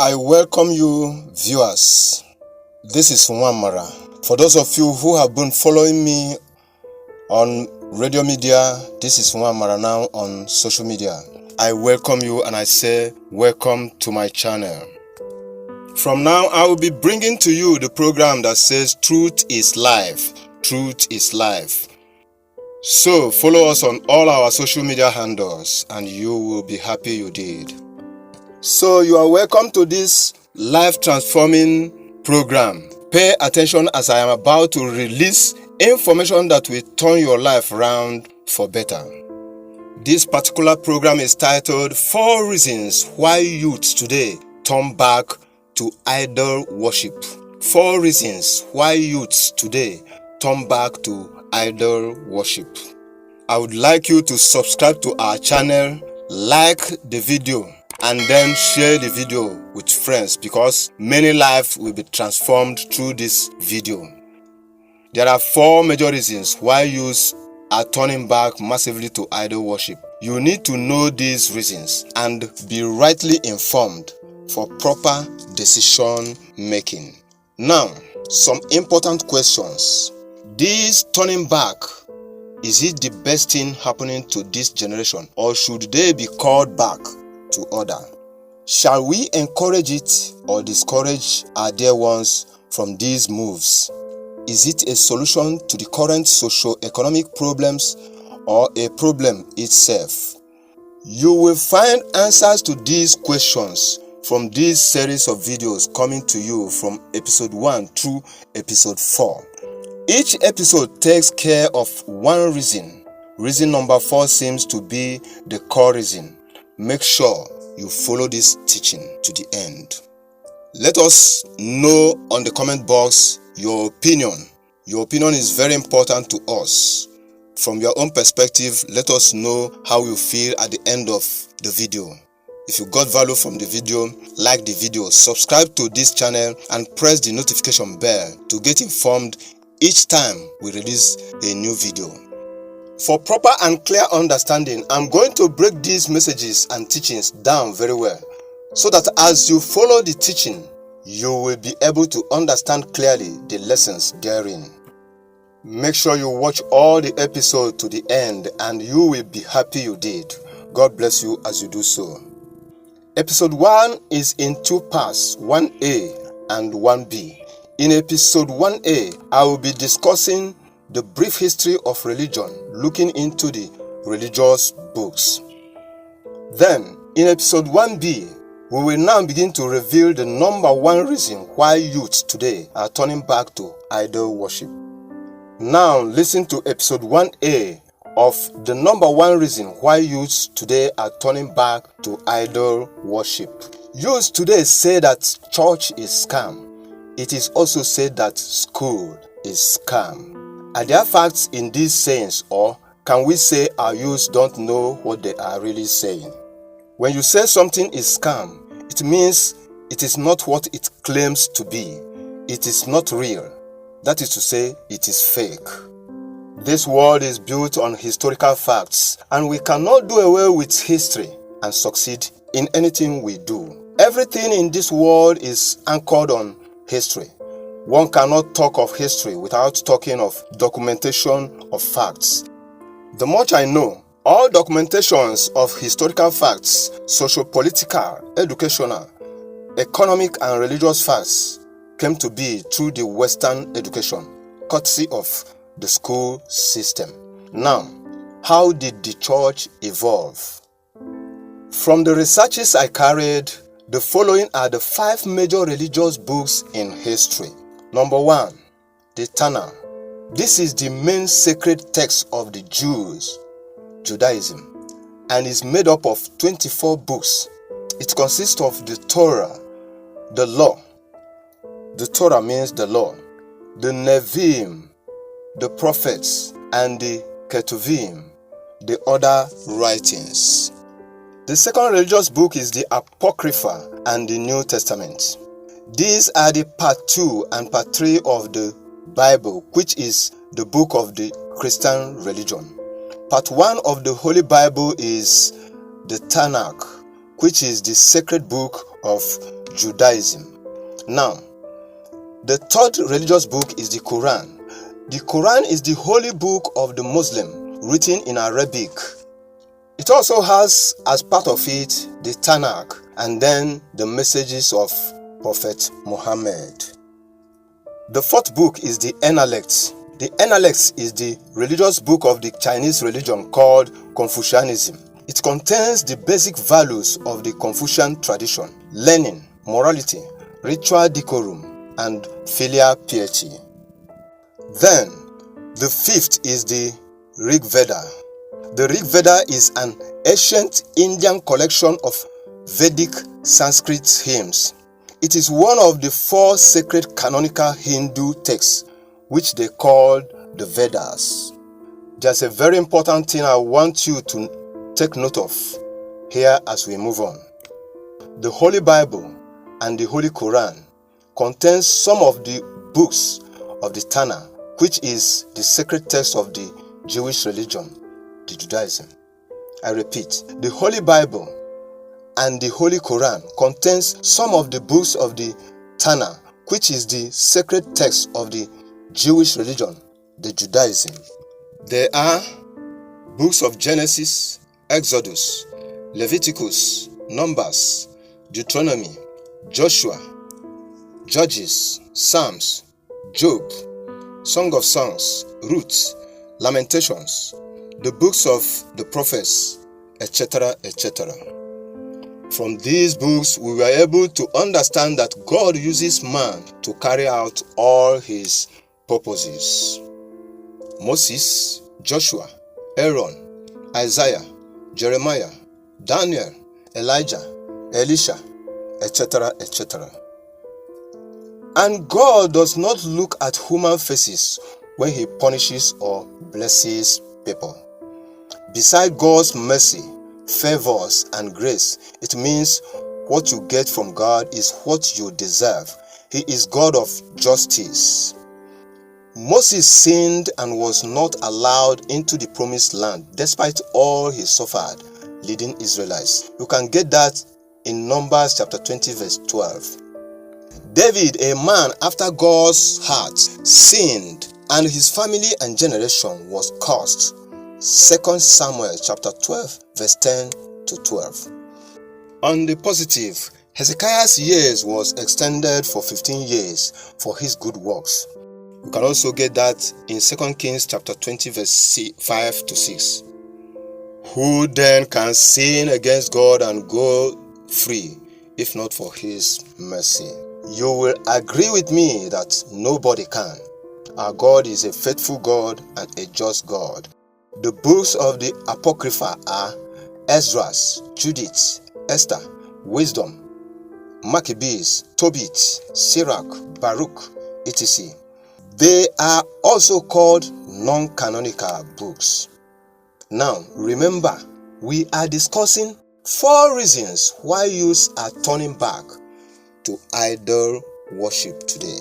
I welcome you, viewers. This is Nwamara. For those of you who have been following me on radio media, this is Nwamara now on social media. I welcome you and I say welcome to my channel. From now, I will be bringing to you the program that says Truth is Life. Truth is Life. So follow us on all our social media handles and you will be happy you did. So you are welcome to this life transforming program. Pay attention as I am about to release information that will turn your life around for better. This particular program is titled 4 Reasons Why Youth Today Turn Back to Idol Worship. 4 Reasons Why Youth Today Turn Back to Idol Worship. I would like you to subscribe to our channel, like the video, and then share the video with friends because many lives will be transformed through this video. There are 4 major reasons why youths are turning back massively to idol worship. You need to know these reasons and be rightly informed for proper decision making. Now, some important questions. This turning back, is it the best thing happening to this generation, or should they be called back to order? Shall we encourage it or discourage our dear ones from these moves? Is it a solution to the current socio-economic problems or a problem itself? You will find answers to these questions from this series of videos coming to you from episode 1 through episode 4. Each episode takes care of one reason. Reason number 4 seems to be the core reason. Make sure you follow this teaching to the end. Let us know on the comment box your opinion. Your opinion is very important to us. From your own perspective, let us know how you feel at the end of the video. If you got value from the video, like the video, subscribe to this channel and press the notification bell to get informed each time we release a new video. For proper and clear understanding, I'm going to break these messages and teachings down very well, so that as you follow the teaching, you will be able to understand clearly the lessons therein. Make sure you watch all the episodes to the end and you will be happy you did. God bless you as you do so. Episode 1 is in 2 parts, 1A and 1B. In episode 1A, I will be discussing the brief history of religion, looking into the religious books. Then, in episode 1B, we will now begin to reveal the number 1 reason why youth today are turning back to idol worship. Now, listen to episode 1A of the number 1 reason why youth today are turning back to idol worship. Youth today say that church is scam. It is also said that school is scam. Are there facts in these sayings, or can we say our youths don't know what they are really saying? When you say something is scam, it means it is not what it claims to be. It is not real. That is to say, it is fake. This world is built on historical facts, and we cannot do away with history and succeed in anything we do. Everything in this world is anchored on history. One cannot talk of history without talking of documentation of facts. The much I know, all documentations of historical facts, socio-political, educational, economic and religious facts came to be through the Western education, courtesy of the school system. Now, how did the church evolve? From the researches I carried, the following are the 5 major religious books in history. Number 1, the Tanakh. This is the main sacred text of the Jews, Judaism, and is made up of 24 books. It consists of the Torah, the law. The Torah means the law. The Nevi'im, the prophets, and the Ketuvim, the other writings. The second religious book is the Apocrypha and the New Testament. These are the part 2 and part 3 of the Bible, which is the book of the Christian religion. Part 1 of the Holy Bible is the Tanakh, which is the sacred book of Judaism. Now, the third religious book is the Quran. The Quran is the holy book of the Muslim, written in Arabic. It also has as part of it the Tanakh and then the messages of Prophet Muhammad. The fourth book is the Analects. The Analects is the religious book of the Chinese religion called Confucianism. It contains the basic values of the Confucian tradition: learning, morality, ritual decorum, and filial piety. Then, the fifth is the Rig Veda. The Rig Veda is an ancient Indian collection of Vedic Sanskrit hymns. It is one of the 4 sacred canonical Hindu texts, which they call the Vedas. There's a very important thing I want you to take note of here as we move on. The Holy Bible and the Holy Quran contains some of the books of the Tanakh, which is the sacred text of the Jewish religion, the Judaism. I repeat, the Holy Bible and the Holy Quran contains some of the books of the Tanakh, which is the sacred text of the Jewish religion, the Judaism. There are books of Genesis, Exodus, Leviticus, Numbers, Deuteronomy, Joshua, Judges, Psalms, Job, Song of Songs, Ruth, Lamentations, the books of the prophets, etc., etc. From these books, we were able to understand that God uses man to carry out all his purposes. Moses, Joshua, Aaron, Isaiah, Jeremiah, Daniel, Elijah, Elisha, etc., etc. And God does not look at human faces when he punishes or blesses people. Beside God's mercy, favors, and grace, it means what you get from God is what you deserve. He is God of justice. Moses sinned and was not allowed into the promised land despite all he suffered leading Israelites. You can get that in Numbers chapter 20 verse 12. David, a man after God's heart, sinned and his family and generation was cursed. 2 Samuel chapter 12 verse 10 to 12. On the positive, Hezekiah's years was extended for 15 years for his good works. You can also get that in 2 Kings chapter 20 verse 5 to 6. Who then can sin against God and go free if not for his mercy? You will agree with me that nobody can. Our God is a faithful God and a just God. The books of the Apocrypha are Esdras, Judith, Esther, Wisdom, Maccabees, Tobit, Sirach, Baruch, etc. They are also called non-canonical books. Now, remember, we are discussing 4 reasons why youths are turning back to idol worship today.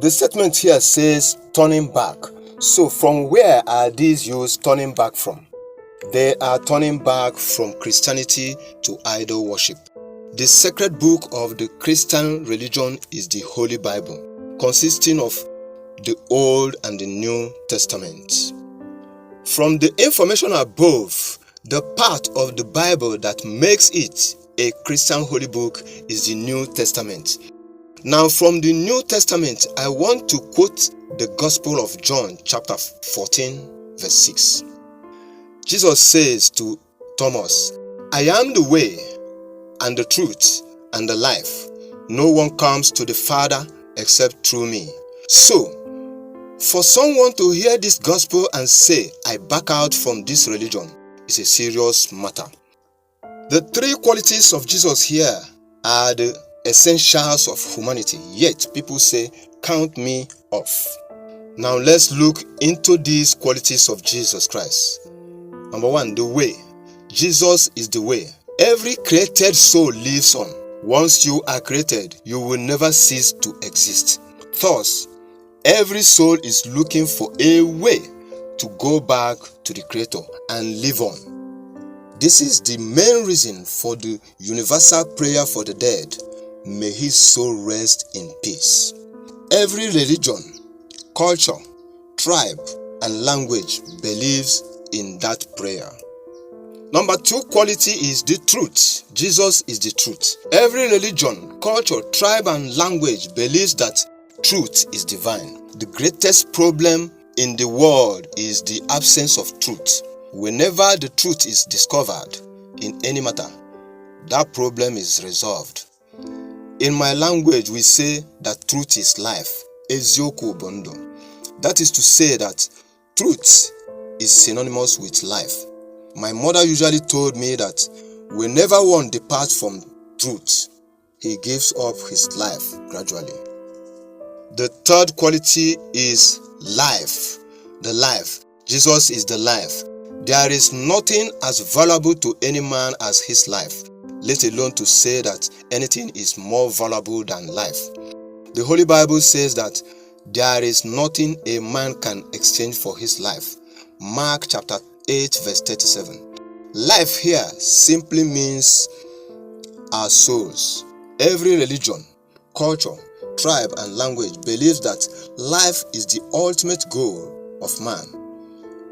The statement here says turning back. So from where are these youths turning back from? They are turning back from Christianity to idol worship. The sacred book of the Christian religion is the Holy Bible, consisting of the Old and the New Testament. From the information above, the part of the Bible that makes it a Christian holy book is the New Testament. Now from the New Testament, I want to quote the Gospel of John chapter 14 verse 6. Jesus says to Thomas, I am the way and the truth and the life. No one comes to the Father except through me. So, for someone to hear this gospel and say, I back out from this religion, is a serious matter. The 3 qualities of Jesus here are the essentials of humanity, yet people say, count me off. Now let's look into these qualities of Jesus Christ. Number 1, the way. Jesus is the way. Every created soul lives on. Once you are created, you will never cease to exist. Thus, every soul is looking for a way to go back to the Creator and live on. This is the main reason for the universal prayer for the dead. May his soul rest in peace. Every religion, culture, tribe, and language believes in that prayer. Number 2 quality is the truth. Jesus is the truth. Every religion, culture, tribe, and language believes that truth is divine. The greatest problem in the world is the absence of truth. Whenever the truth is discovered in any matter, that problem is resolved. In my language, we say that truth is life. Ezioku bondo. That is to say that truth is synonymous with life. My mother usually told me that whenever one departs from truth, he gives up his life gradually. The third quality is life. The life. Jesus is the life. There is nothing as valuable to any man as his life, let alone to say that anything is more valuable than life. The Holy Bible says that there is nothing a man can exchange for his life. Mark chapter 8 verse 37. Life here simply means our souls. Every religion, culture, tribe, and language believes that life is the ultimate goal of man.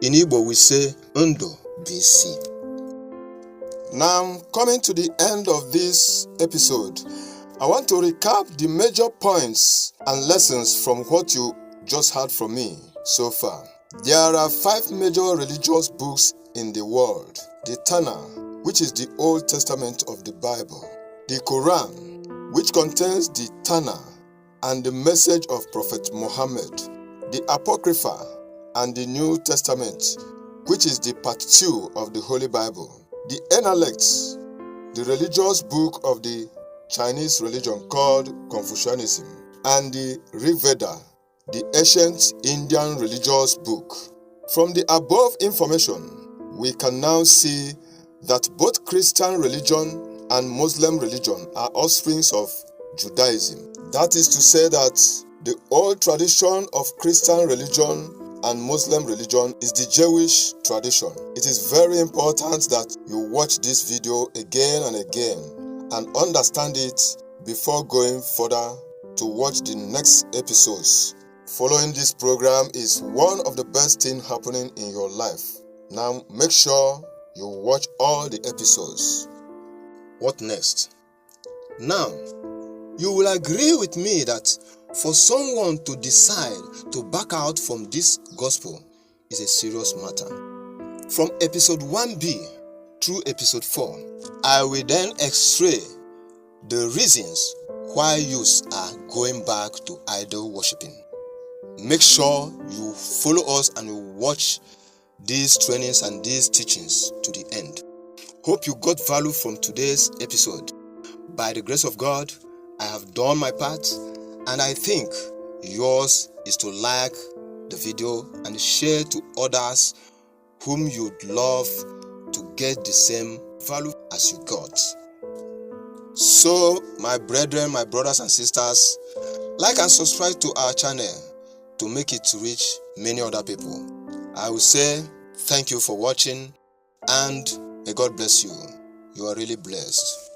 In Igbo we say, Ndo BC. Now, coming to the end of this episode, I want to recap the major points and lessons from what you just heard from me so far. There are 5 major religious books in the world. The Tanakh, which is the Old Testament of the Bible. The Quran, which contains the Tanakh and the message of Prophet Muhammad. The Apocrypha and the New Testament, which is the part 2 of the Holy Bible. The Analects, the religious book of the Chinese religion called Confucianism, and the Rig Veda, the ancient Indian religious book. From the above information, we can now see that both Christian religion and Muslim religion are offsprings of Judaism. That is to say that the old tradition of Christian religion and Muslim religion is the Jewish tradition. It is very important that you watch this video again and again and understand it before going further to watch the next episodes. Following this program is one of the best things happening in your life. Now make sure you watch all the episodes. What next? Now, you will agree with me that for someone to decide to back out from this gospel is a serious matter. From episode 1b through episode 4, I will then x-ray the reasons why youths are going back to idol worshipping. Make sure you follow us and you watch these trainings and these teachings to the end. Hope you got value from today's episode. By the grace of God, I have done my part, and I think yours is to like the video and share to others whom you'd love to get the same value as you got. So, my brethren, my brothers and sisters, like and subscribe to our channel to make it to reach many other people. I will say thank you for watching, and may God bless you. You are really blessed.